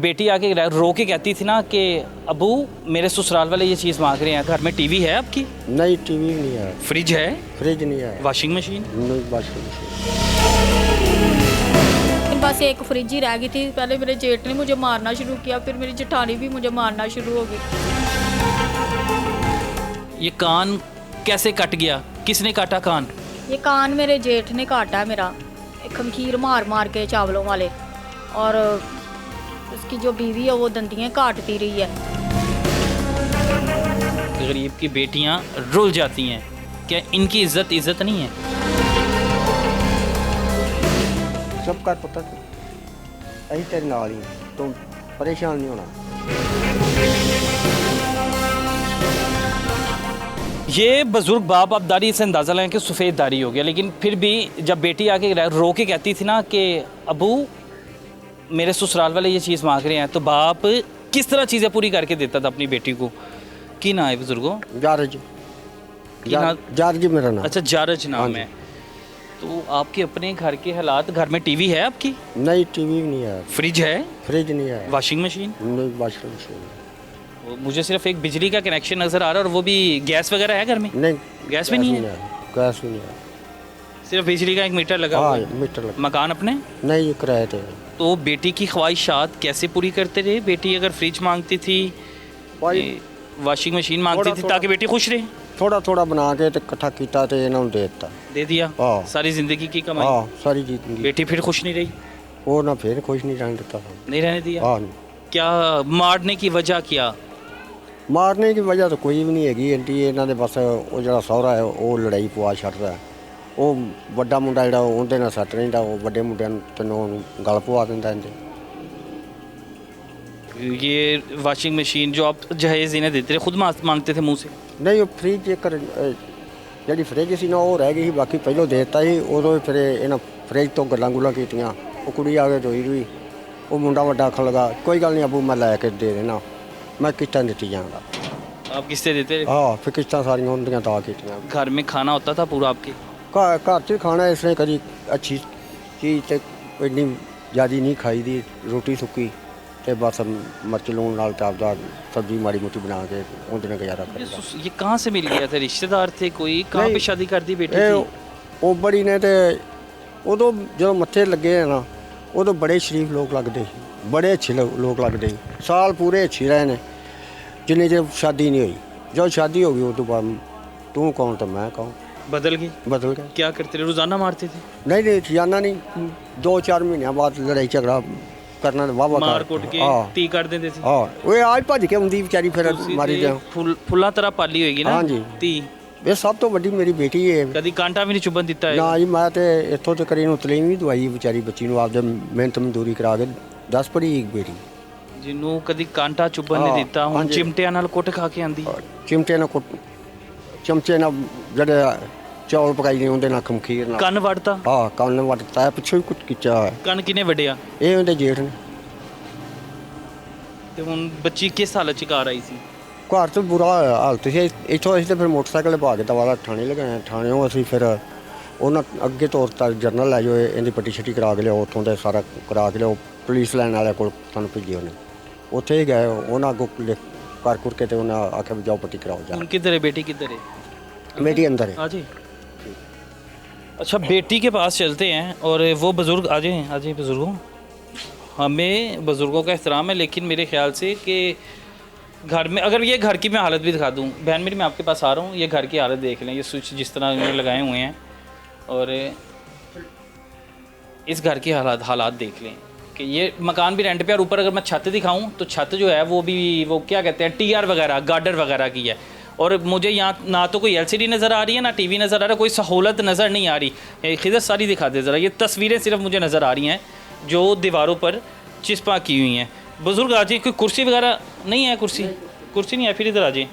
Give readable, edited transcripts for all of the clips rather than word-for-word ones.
बेटी आके रो के कहती थी ना कि अबू मेरे ससुराल वाले ये चीज़ मांग रहे हैं, घर में टीवी है आपकी? नहीं टीवी नहीं है, फ्रिज है? फ्रिज नहीं है, वॉशिंग मशीन? नहीं वॉशिंग मशीन। बस एक फ्रिज ही रह गई थी। पहले मेरे जेठ ने मुझे मारना शुरू किया, फिर मेरी जेठानी भी मुझे मारना शुरू हो गई। ये कान कैसे कट गया? किसने काटा कान? ये कान मेरे जेठ ने काटा है मेरा, एक खंखीर मार मार के चावलों वाले, और उसकी जो बीवी है वो दंदियाँ काटती रही है। गरीब की बेटियां रुल जाती हैं, क्या इनकी इज्जत नहीं है? सब कर पता अही तेरे नाल ही, तुम परेशान नहीं होना। ये बुजुर्ग बाप अब दाढ़ी से अंदाज़ा लें कि सफ़ेद दाढ़ी हो गया, लेकिन फिर भी जब बेटी आके रो के कहती थी ना कि अबू मेरे ससुराल वाले ये चीज़ मांग रहे हैं, तो बाप किस तरह चीज़ें पूरी करके देता था अपनी बेटी को? की ना है बुजुर्गों? जारज, जारज मेरा नाम। अच्छा, जारज नाम है। तो आपके अपने घर के हालात, घर में टीवी है आपकी? नहीं टीवी नहीं है, फ्रिज है? फ्रिज नहीं है, वॉशिंग मशीन? नहीं वॉशिंग मशीन। मुझे सिर्फ एक बिजली का कनेक्शन नज़र आ रहा है, और वो भी गैस वगैरह है घर में? नहीं गैस भी नहीं है? गैस भी नहीं है, सिर्फ बिजली का एक मीटर लगा हुआ है। मीटर लगा। मकान अपने? नहीं किराए थे। तो बेटी की ख्वाहिशात कैसे पूरी करते रहे? बेटी अगर फ्रिज मांगती थी, वॉशिंग मशीन मांगती थी, ताकि बेटी खुश रहे, थोड़ा थोड़ा बना के ते इकट्ठा कीता ते इन्होंने दे दिता, दे दिया। सारी जिंदगी की कमाई। सारी जिंदगी। बेटी फिर खुश नहीं रही? वो ना फिर खुश नहीं रहने देता था। नहीं रहने दिया? क्या मारने की वजह क्या? मारने की वजह तो कोई भी नहीं हैगी आंटी, इन्होंने बस वो जो सहरा है वो लड़ाई पवा छड़ता है। वो बड़ा मुंडा जो उनके नाल सट रहिंदा, वो बड़े मुंडे तीनों गल पवा दिंदा इनके। ये वॉशिंग मशीन जो आप जहेज इन्हें देते थे, खुद मांगते थे मुँह से? नहीं वो फ्रिज एक जी फ्रिज सी ना वो रह गई, बाकी पहलों दे दिता ही, उदों फिर इन्हें फ्रिज तो गल्लां गुल्लां कीतियां। वो कुड़ी आ के रोई रोई, वो मुंडा वड्डा आखन लगा कोई गल नहीं अबू मैं लैके दे देना, मैं किस्तां दित्ती जांगा। आप किस्तें देते? फिर किस्तां सारियां उन्दियां ता कीतियां। घर में खाना होता था पूरा आपके? घर च खाना इसलिए कभी अच्छी चीज़ तो इन्नी ज़्यादा नहीं खाई दी, रोटी सुक्की ते बस मिर्च लून नाल आपदा सब्जी माड़ी मोटी बना के उनके नाल गुजारा कर। ये कहाँ से मिल गया था? रिश्तेदार थे कोई? कहाँ पे शादी कर दी बेटी की? वो बड़ी ने तो उदों जो मत्थे लगे है ना, उदों बड़े शरीफ लोग लगते, बड़े अच्छे लोग लगते, साल पूरे अच्छे रहे ने, जिन्ने चਿਰ शादी नहीं हुई। जब शादी हो गई उस बाद तू कौन तो मैं कौन, बदल गई? बदल गया। क्या करते रहे? रोजाना मारते थे? नहीं रोजाना नहीं, 2-4 महीने बाद लड़ाई झगड़ा करना वाह मार कुट के ती कर देते थे। वो आज भज के आउंदी बेचारी, फिर मारी जा फुल्ला तरह पाली होगी ना? हाँ जी। ती ये सब तो बड़ी मेरी बेटी है। कभी कांटा भी नहीं चुभन दिता है? ना जी, मैं तो इतों तक ਇਹਨੂੰ ਤਲੀਮ ਵੀ ਦਵਾਈ बेचारी बच्ची ਨੂੰ ਆਪਦੇ ਮਿਹਨਤ ਮਜ਼ਦੂਰੀ ਕਰਾ ਕੇ 10 ਪੜੀ बेटी, ਜਿਹਨੂੰ ਕਦੀ ਕਾਂਟਾ ਚੁਭਨ ਨਹੀਂ ਦਿੱਤਾ, ਹੁਣ ਚਿਮਟਿਆਂ ਨਾਲ ਕੁੱਟ ਖਾ ਕੇ ਆਂਦੀ। ਚਿਮਟੇ ਨਾਲ ਚਮਚੇ ਨਾਲ ਜਿਹੜੇ ਚੌਲ ਪਕਾਈ ਦੇ ਉਹਦੇ ਨਾਲ ਖਮਖੀਰ ਨਾਲ ਕੰਨ ਵੜਤਾ? ਕੰਨ ਵੱਟਤਾ, ਪਿੱਛੋਂ ਹੀ ਕੁੱਟ ਕੀਤਾ ਹੋਇਆ। ਕੰਨ ਕਿਨੇ ਵੱਢਿਆ? ਇਹ ਉਹਦੇ ਜੇਠ ਨੇ। ਤੇ ਹੁਣ ਬੱਚੀ ਕਿਸ ਹਾਲਤ ਚ ਘਰ ਆਈ ਸੀ? ਘਰ ਤੋਂ ਬੁਰਾ ਹਾਲਤ ਸੀ। ਇੱਥੋਂ ਅਸੀਂ ਤਾਂ ਫਿਰ ਮੋਟਰਸਾਈਕਲ ਪਾ ਕੇ ਦਵਾਲਾ ਥਾਣੇ ਲਗਾਏ, ਥਾਣਿਓਂ ਅਸੀਂ ਫਿਰ ਉਹਨਾਂ ਅੱਗੇ ਤੌਰ ਤੱਕ ਜਰਨਲ ਲੈ ਜਾਓ, ਇਹਦੀ ਪੱਟੀ ਛੱਟੀ ਕਰਾ ਕੇ ਲਿਆਓ, ਉੱਥੋਂ ਦਾ ਸਾਰਾ ਕਰਾ ਕੇ ਲਿਆਓ, ਪੁਲਿਸ ਲਾਈਨ ਵਾਲਿਆਂ ਕੋਲ ਸਾਨੂੰ ਭੇਜੀ ਉਹਨੇ, ਉੱਥੇ ਹੀ ਗਏ, ਉਹਨਾਂ ਅੱਗੋਂ ਕਰ ਕੁਰ ਕੇ ਤੇ ਉਹਨਾਂ ਆਖਿਆ ਵੀ ਜਾਓ ਪੱਟੀ कराओ जा। किधर है बेटी? किधर है? बेटी अंदर है। आजे। अच्छा, बेटी के पास चलते हैं, और वो बुज़ुर्ग आ जाए बुज़ुर्गों, हमें बुज़ुर्गों का एहतराम है, लेकिन मेरे ख्याल से कि घर में अगर ये घर की मैं हालत भी दिखा दूँ, बहन मेरी मैं आपके पास आ रहा हूँ, ये घर की हालत देख लें, ये स्विच जिस तरह इन्होंने लगाए हुए हैं, और इस घर की हालात देख लें कि ये मकान भी रेंट पे, और ऊपर अगर मैं छत दिखाऊं तो छत जो है वो भी वो क्या कहते हैं टीआर वगैरह गार्डर वगैरह की है, और मुझे यहाँ ना तो कोई एलसीडी नज़र आ रही है, ना टीवी नज़र आ रहा है, कोई सहूलत नज़र नहीं आ रही। खिदर सारी दिखा दे ज़रा, ये तस्वीरें सिर्फ मुझे नज़र आ रही हैं जो दीवारों पर चिपका की हुई हैं। बुज़ुर्ग आ जाए, कोई कुर्सी वगैरह नहीं है? कुर्सी नहीं है, फिर इधर आ जाए।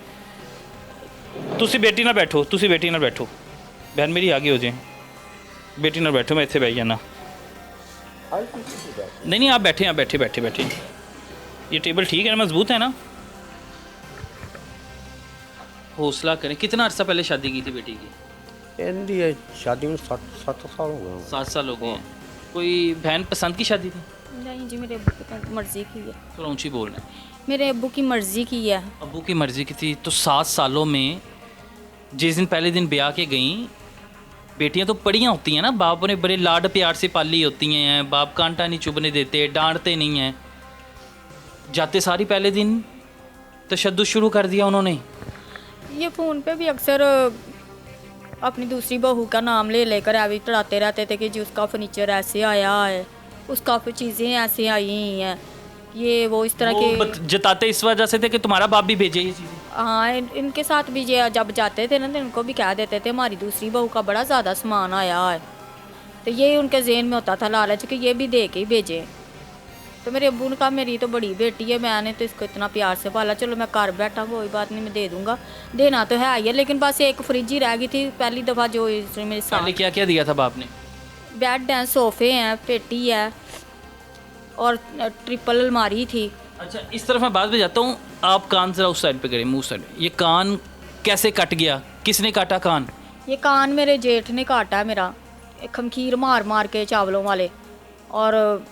तुसी बेटी ना बैठो, तुसी बेटी ना बैठो, बहन मेरी आगे हो जाए, बेटी ना बैठो, मैं इतने बह जाना। नहीं आप बैठे, आप बैठे। ये टेबल ठीक है, मजबूत है ना? हौसला करें। कितना अर्सा पहले शादी की थी बेटी की? इनकी शादी में 7 साल हो गए। 7 साल हो गए हैं। कोई बहन पसंद की शादी थी? नहीं जी, मेरे अब्बू की मर्ज़ी की है। थोड़ा ऊंची बोलना है। मेरे अब्बू की मर्ज़ी की है। अब्बू की मर्ज़ी की थी तो 7 सालों में जिस दिन पहले दिन ब्याह के गई, बेटियां तो पढ़ियाँ होती हैं ना, बाप ने बड़े लाड प्यार से पाली होती हैं, बाप कांटा नहीं चुभने देते, डांटते नहीं हैं। जाते सारी पहले दिन तशद्दुद शुरू कर दिया उन्होंने। ये फ़ोन पे भी अक्सर अपनी दूसरी बहू का नाम ले लेकर अभी चढ़ाते रहते थे कि जी उसका फर्नीचर ऐसे आया है, उसका चीज़ें ऐसे आई हैं, ये वो इस तरह के। जताते इस वजह से थे कि तुम्हारा बाप भी भेजे ये चीज़ें। हाँ, इनके साथ भी जब जाते थे ना तो इनको भी कह देते थे हमारी दूसरी बहू का बड़ा ज़्यादा सामान आया है। तो ये उनके जहन में होता था लालच कि ये भी दे के ही भेजे। तो मेरे अब्बू ने कहा मेरी तो बड़ी बेटी है, मैंने तो इसको इतना प्यार से पाला, चलो मैं घर बैठा कोई बात नहीं, मैं दे दूंगा। देना तो है ही है, लेकिन बस एक फ्रिज ही रह गई थी पहली दफ़ा जो इसने मेरे साथ। पहले क्या क्या दिया था बाप ने? बेड हैं, सोफ़े हैं, पेटी है और ट्रिपल अलमारी थी। अच्छा, इस तरफ मैं बात पे जाता हूँ, आप कान ज़रा उस साइड पे करें, मुंह साइड। ये कान कैसे कट गया, किसने काटा कान? ये कान मेरे जेठ ने काटा है मेरा, खमखीर मार मार के चावलों वाले, और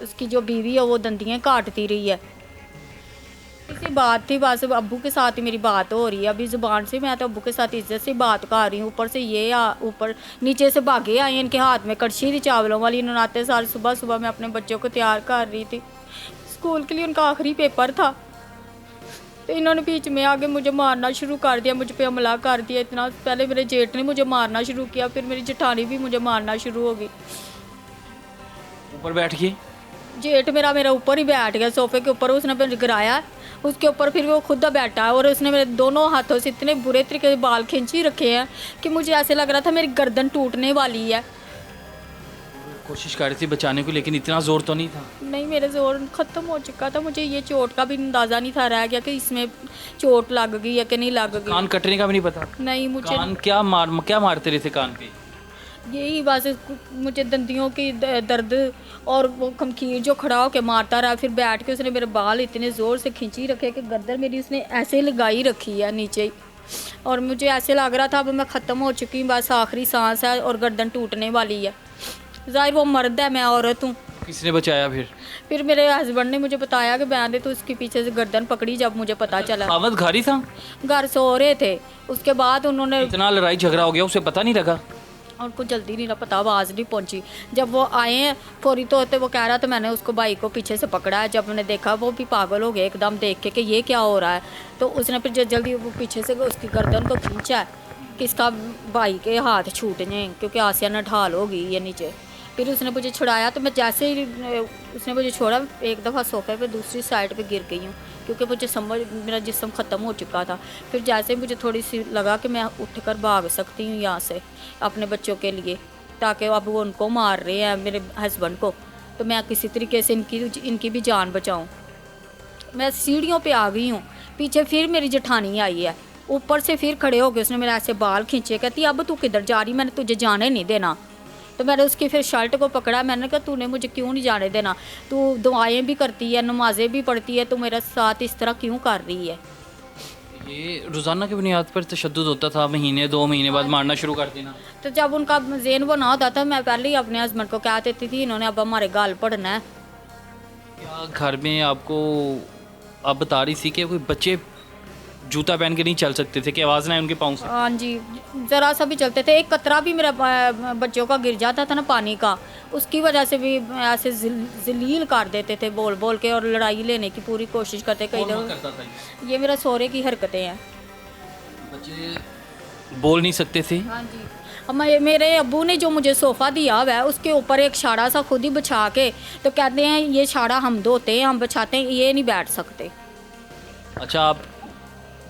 उसकी जो बीवी है वो दंदियाँ काटती रही है। इसी बात थी, बस अब्बू के साथ ही मेरी बात हो रही है अभी ज़ुबान से। मैं तो अब्बू के साथ इज्जत से बात कर रही हूँ, ऊपर से ये ऊपर नीचे से भागे आए, इनके हाथ में कड़छी थी चावलों वाली। इन्होंने आते साल सुबह सुबह मैं अपने बच्चों को तैयार कर रही थी स्कूल के लिए, उनका आखिरी पेपर था, तो इन्होंने बीच में आके मुझे मारना शुरू कर दिया, मुझ पे हमला कर दिया। इतना पहले मेरे जेठ ने मुझे मारना शुरू किया, फिर मेरी जेठानी भी मुझे मारना शुरू हो गई। ऊपर बैठ के जेठ मेरा ऊपर ही बैठ गया सोफे के ऊपर, उसने फिर गिराया उसके ऊपर, फिर वो खुद बैठा है और उसने मेरे दोनों हाथों से इतने बुरे तरीके से बाल खींच ही रखे हैं कि मुझे ऐसे लग रहा था मेरी गर्दन टूटने वाली है। कोशिश कर रही थी बचाने को, लेकिन इतना जोर तो नहीं था। नहीं, मेरा जोर ख़त्म हो चुका था, मुझे ये चोट का भी अंदाज़ा नहीं था रह गया कि इसमें चोट लग गई है कि नहीं लग गई। कान कटने का भी नहीं पता? नहीं, मुझे कान क्या मारते रहे थे कान पे? यही बस मुझे दंदियों की दर्द, और वो खमखीर जो खड़ा होकर मारता रहा, फिर बैठ के उसने मेरे बाल इतने ज़ोर से खींची रखे कि गर्दन मेरी उसने ऐसे लगाई रखी है नीचे, और मुझे ऐसे लग रहा था अब मैं ख़त्म हो चुकी हूँ, बस आखिरी सांस है और गर्दन टूटने वाली है। ज़ाहिर वो मर्द है, मैं औरत हूँ। किसने बचाया फिर मेरे हस्बैंड ने मुझे बताया कि बयान दे, तो उसके पीछे से गर्दन पकड़ी जब मुझे पता चला। खावत घर ही था? घर सो रहे थे, उसके बाद उन्होंने इतना लड़ाई झगड़ा हो गया, उसे पता नहीं लगा? उनको जल्दी नहीं पता, आवाज़ नहीं पहुंची। जब वो आए हैं फौरी तौर पे वो कह रहा था, मैंने उसको भाई को पीछे से पकड़ा है। जब मैंने देखा वो भी पागल हो गया एकदम देख के कि ये क्या हो रहा है, तो उसने फिर जल्दी वो पीछे से उसकी गर्दन को खींचा है कि इसका भाई के हाथ छूट जाए, क्योंकि आसिया न ढाल हो गई है नीचे। फिर उसने मुझे छुड़ाया, तो मैं जैसे ही उसने मुझे छोड़ा, एक दफ़ा सोफे पे दूसरी साइड पे गिर गई हूँ, क्योंकि मुझे समझ मेरा जिस्म ख़त्म हो चुका था। फिर जैसे मुझे थोड़ी सी लगा कि मैं उठकर भाग सकती हूँ यहाँ से अपने बच्चों के लिए, ताकि अब वो उनको मार रहे हैं मेरे हस्बैंड को, तो मैं किसी तरीके से इनकी भी जान बचाऊँ। मैं सीढ़ियों पे आ गई हूँ, पीछे फिर मेरी जेठानी आई है, ऊपर से फिर खड़े हो गए, उसने मेरे ऐसे बाल खींचे, कहती अब तू किधर जा रही, मैंने तुझे जाने नहीं देना। तो मैंने उसकी फिर शर्ट को पकड़ा, मैंने कहा तूने मुझे क्यों नहीं जाने देना, तू दुआएं भी करती है, नमाजें भी पढ़ती है, तू मेरे साथ इस तरह क्यों कर रही है। ये रोज़ाना की बुनियाद पर तशद्दुद होता था, महीने 2 महीने बाद मारना शुरू कर देना? तो जब उनका ज़हन बना होता था, मैं पहले ही अपने हस्बैंड को कह देती थी इन्होंने अब हमारे गाल पड़ना है। क्या घर में आपको आप बता रही थी कि कोई बच्चे जूता पहन के नहीं चल सकते थे कि आवाज़ ना आए उनके पाँव से? हाँ जी, ज़रा सा भी चलते थे, एक कतरा भी मेरा बच्चों का गिर जाता था ना पानी का, उसकी वजह से भी ऐसे जलील कर देते थे बोल बोल के, और लड़ाई लेने की पूरी कोशिश करते कई दफ़ा। ये मेरा सौरे की हरकतें हैं। बच्चे बोल नहीं सकते थे? हाँ जी, अब मेरे अब्बू ने जो मुझे सोफ़ा दिया हुआ है उसके ऊपर एक छाड़ा सा खुद ही बिछा के, तो कहते हैं ये छाड़ा हम धोते हैं, हम बिछाते हैं, ये नहीं बैठ सकते। अच्छा, आप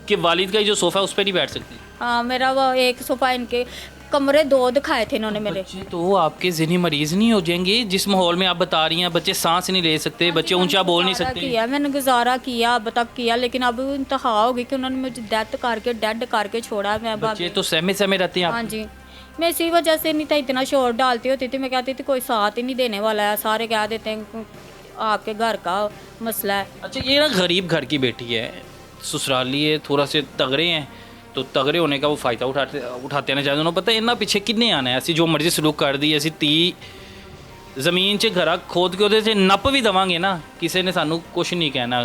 कि वालिद का ही जो सोफ़ा है उस पर नहीं बैठ सकती? हाँ, मेरा वो एक सोफ़ा, इनके कमरे 2 दिखाए थे इन्होंने मेरे। बच्चे तो आपके ज़हनी मरीज़ नहीं हो जाएंगे जिस माहौल में आप बता रही हैं? बच्चे सांस नहीं ले सकते, बच्चे ऊंचा बोल नहीं सकते। किया मैंने, गुजारा किया अब तक किया, लेकिन अब इंतहा हो गई कि उन्होंने मुझे डेड करके छोड़ा। मैं बच्चे तो सहमे सहमे रहते हैं। हाँ जी, मैं इसी वजह से नहीं था इतना शोर डालती होती थी, मैं कहती थी कोई साथ ही नहीं देने वाला है, सारे कह देते हैं आपके घर का मसला है। अच्छा, ये ना गरीब घर की बेटी है, ससुराली है, थोड़ा से तगड़े हैं, तो तगड़े होने का वो फ़ायदा उठाते ना चाहिए। उन्होंने पता है इन्ना पीछे किन्ने आना है, ऐसी जो मर्जी सलूक कर दी, ऐसी धी ਜ਼ਮੀਨ 'ਚ ਘਰਾ ਖੋਦ ਕੇ ਉਹਦੇ 'ਚ ਨੱਪ ਵੀ ਦੇਵਾਂਗੇ ਨਾ ਕਿਸੇ ਨੇ ਸਾਨੂੰ ਕੁਝ ਨਹੀਂ कहना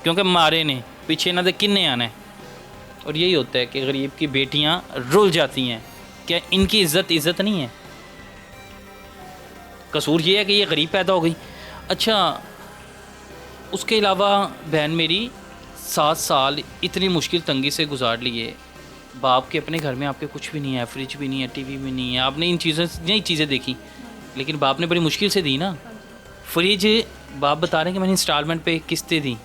क्योंकि मारे ने पीछे इन्हों के किन्ने आना है। और यही होता है कि गरीब की बेटियां रुल जाती हैं। क्या इनकी इज्जत नहीं है? कसूर ये है कि ये गरीब पैदा हो गई। अच्छा, उसके अलावा बहन मेरी 7 साल इतनी मुश्किल तंगी से गुजार लिए, बाप के अपने घर में आपके कुछ भी नहीं है, फ्रिज भी नहीं है, टीवी भी नहीं है, आपने इन नई चीज़ें देखी, लेकिन बाप ने बड़ी मुश्किल से दी ना। फ्रिज बाप बता रहे हैं कि मैंने इंस्टॉलमेंट पे किस्तें दी।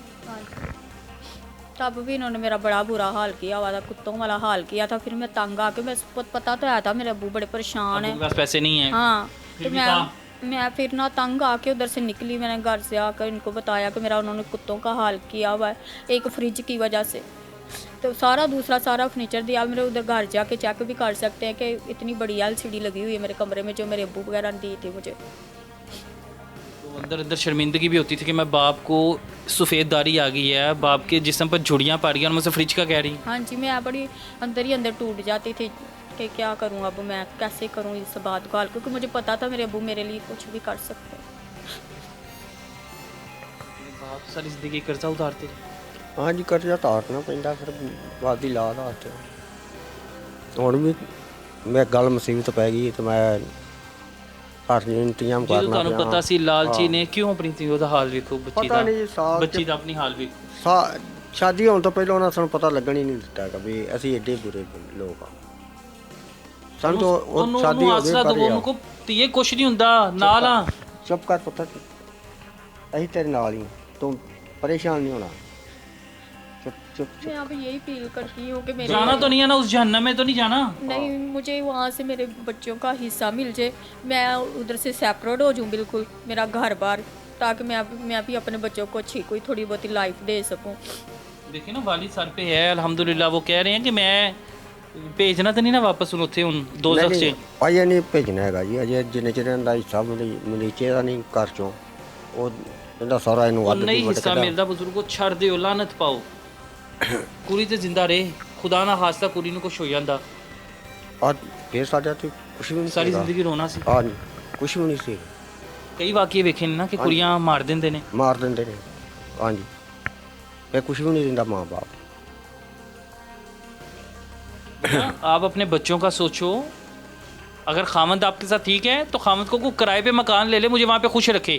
तब भी इन्होंने मेरा बड़ा बुरा हाल किया हुआ था, कुत्तों वाला हाल किया था। फिर मैं तंग आके, मैं पता तो आया था मेरे अब्बू बड़े परेशान आपके है। पास पैसे नहीं हैं? हाँ, फिर तो भी कहा? मैं फिर ना तंग आके उधर से निकली। मैंने घर से आकर इनको बताया कि मेरा उन्होंने कुत्तों का हाल किया हुआ है एक फ्रिज की वजह से। तो दूसरा सारा फर्नीचर दिया। मेरे उधर घर जाके चेक भी कर सकते हैं कि इतनी बड़ी LCD लगी हुई है मेरे कमरे में, जो मेरे अब्बू वगैरह ने दी थी मुझे। तो अंदर अंदर शर्मिंदगी भी होती थी कि मैं बाप को सफ़ेददारी आ गई है, बाप के जिस्म पर झुड़ियाँ पड़ गई और मुझसे फ्रिज का कह रही। हाँ जी, मैं बड़ी अंदर ही अंदर टूट जाती थी कि क्या करूँ अब, मैं कैसे करूँ इस बात को हल, क्योंकि मुझे पता था मेरे अब्बू मेरे लिए कुछ भी कर सकते हैं। बाप सारी जिंदगी कर्जा उतारते। हाँ जी, कर्जा तारना पैंदा फिर बात दी ला ला ते हुण भी मैं गल मुसीबत पै गई तो मैं घर दी इंतजाम ਜਦੋਂ करना ਤੁਹਾਨੂੰ ਪਤਾ ਸੀ ਲਾਲਚੀ ਨੇ ਕਿਉਂ ਆਪਣੀ ਧੀ ਉਹਦਾ ਹਾਲ ਵੇਖੋ, ਬੱਚੀ ਪਤਾ ਨਹੀਂ ਸਾਲ ਬੱਚੀ ਦਾ ਆਪਣੀ ਹਾਲ ਵੇਖੋ। शादी होने तो पहले उन्होंने ਸਾਨੂੰ ਪਤਾ ਲੱਗਣ ਹੀ ਨਹੀਂ ਦਿੱਤਾ ਕਿ ਵੀ ਅਸੀਂ ਏਡੇ ਬੁਰੇ ਲੋਕ ਆ। ਸਾਨੂੰ ਤਾਂ ਉਹ ਸ਼ਾਦੀ ਹੋ ਗਈ ਆਸਰਾ ਦੋ, ਉਹਨੂੰ ਕੋ ਧੀਏ ਕੁਛ ਨਹੀਂ ਹੁੰਦਾ, ਨਾਲ ਆ। ਚੁੱਪ ਕਰ ਪੁੱਤ, ਅਸੀਂ ਤੇਰੇ ਨਾਲ ਹੀ, ਤੂੰ परेशान नहीं होना। चुप चुप चुप। मैं अब यही फील करती हूँ कि मेरे जाना तो नहीं है ना, उस जहन्नम में तो नहीं जाना। नहीं, मुझे वहाँ से मेरे बच्चों का हिस्सा मिल जाए, मैं उधर से सेपरेट हो जाऊँ बिल्कुल, मेरा घर बार, ताकि मैं भी अपने बच्चों को अच्छी कोई थोड़ी बहुत लाइफ दे सकूँ। देखिए ना, वालिद सर पे है अल्हम्दुलिल्लाह, वो कह रहे हैं कि मैं भेजना तो नहीं ना वापस उन्होंने उन दो शख्स से। अजे नहीं भेजना है जी, अजे जिन्ने चिर इन्दा हिस्सा मनीचे का नहीं घर चों इन्दा सारा इनू और नहीं हिस्सा मिलता बजुर्गो, छड़ दिओ, लानत पाओ। कुड़ी ते जिंदा रहे, खुदा ना खास्ता कुड़ी नूं कुछ हो जांदा, और फिर साडा तो कुछ भी नहीं सारी जिंदगी रोना सी। हाँ जी, कुछ भी नहीं सी। कई वाकये वेखे ने ना कि कुड़ियां मार देंदे ने, मार देंदे ने। हाँ जी, मैं कुछ भी नहीं दिंदा माँ बाप। आप अपने बच्चों का सोचो, अगर खामद आपके साथ ठीक है तो खामद को किराए पे मकान ले ले, मुझे वहाँ पे खुश रखे,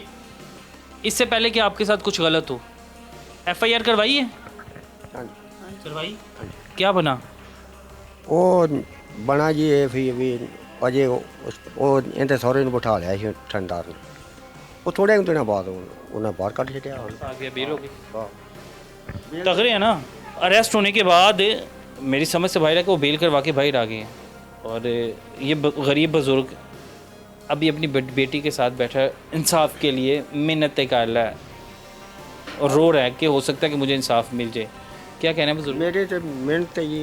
इससे पहले कि आपके साथ कुछ गलत हो। FIR करवाई है? हाँ जी करवाई। क्या बना? वो बना जी ये भी अजे वो इनते सहुरे नूं बिठा लिया ਸੀ ਠੰਡਾਰ ने, वो थोड़े दिनों बाद उन्हें बाहर कट छड्डिया। आ गया, बेल हो गई। तगड़े हैं ना, अरेस्ट होने के बाद मेरी समझ से बाहर है कि वो बेल करवा के बाहर आ गए हैं। और ये गरीब बुजुर्ग अभी अपनी बेटी के साथ बैठा है, इंसाफ के लिए मिन्नतें कर रहा है और रो रहा है कि हो सकता है कि मुझे इंसाफ मिल जाए। क्या कहना है बुजुर्ग? मेरे तो मिहनत जी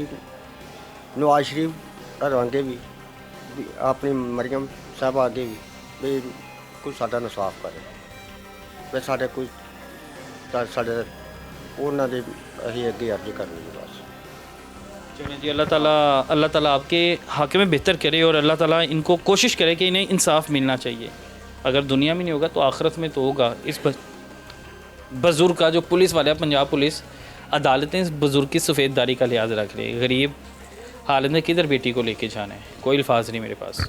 नवाज शरीफ घर आगे भी अपनी मरियम साहब आगे भी कुछ साडा इंसाफ करे, फिर साढ़े कोई साढ़े उन्होंने दे असीं अगे अर्जी करनी है बस। चलिए जी, अल्लाह ताला आपके हक़ में बेहतर करे और अल्लाह ताला इनको कोशिश करे कि इन्हें इंसाफ मिलना चाहिए। अगर दुनिया में नहीं होगा तो आखिरत में तो होगा। इस बुज़ुर्ग का जो पुलिस वाले हैं, पंजाब पुलिस अदालतें इस बुज़ुर्ग की सफ़ेददारी का लिहाज रख रही है। गरीब हालत में किधर बेटी को लेके जाना है, कोई अल्फाज नहीं मेरे पास।